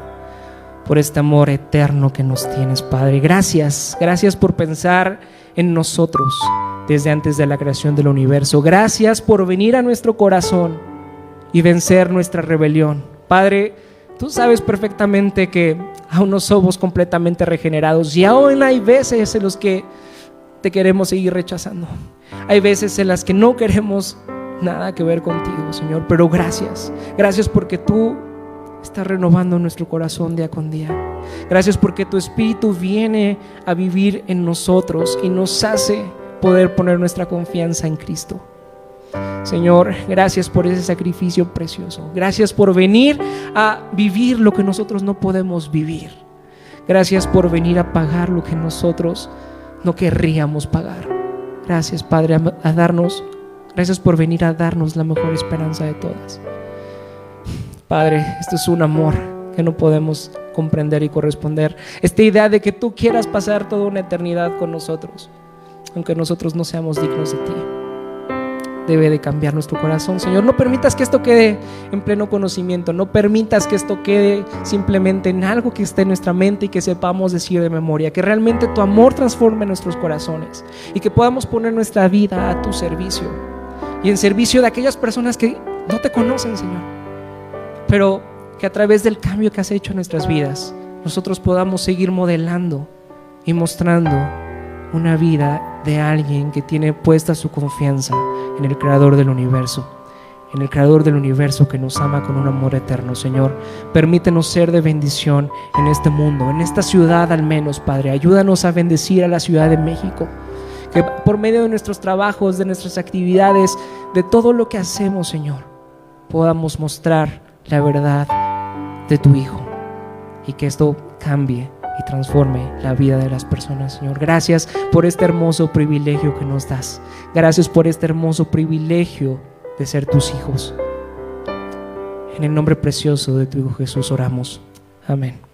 por este amor eterno que nos tienes, Padre. Gracias por pensar en nosotros desde antes de la creación del universo. Gracias por venir a nuestro corazón y vencer nuestra rebelión. Padre, tú sabes perfectamente que aún no somos completamente regenerados y aún hay veces en los que te queremos seguir rechazando. Hay veces en las que no queremos nada que ver contigo, Señor, pero gracias porque tú estás renovando nuestro corazón día con día. Gracias porque tu Espíritu viene a vivir en nosotros y nos hace poder poner nuestra confianza en Cristo. Señor, gracias por ese sacrificio precioso. Gracias por venir a vivir lo que nosotros no podemos vivir. Gracias por venir a pagar lo que nosotros no querríamos pagar. Gracias, Padre, gracias por venir a darnos la mejor esperanza de todas. Padre, esto es un amor que no podemos comprender y corresponder. Esta idea de que tú quieras pasar toda una eternidad con nosotros, aunque nosotros no seamos dignos de ti, debe de cambiar nuestro corazón. Señor, no permitas que esto quede en pleno conocimiento. No permitas que esto quede simplemente en algo que esté en nuestra mente y que sepamos decir de memoria. Que realmente tu amor transforme nuestros corazones y que podamos poner nuestra vida a tu servicio y en servicio de aquellas personas que no te conocen, Señor, pero que a través del cambio que has hecho en nuestras vidas nosotros podamos seguir modelando y mostrando una vida de alguien que tiene puesta su confianza en el Creador del universo, en el Creador del universo que nos ama con un amor eterno. Señor, permítenos ser de bendición en este mundo, en esta ciudad al menos, Padre. Ayúdanos a bendecir a la Ciudad de México, que por medio de nuestros trabajos, de nuestras actividades, de todo lo que hacemos, Señor, podamos mostrar la verdad de tu Hijo y que esto cambie y transforme la vida de las personas, Señor. Gracias por este hermoso privilegio que nos das. Gracias por este hermoso privilegio de ser tus hijos. En el nombre precioso de tu Hijo Jesús oramos. Amén.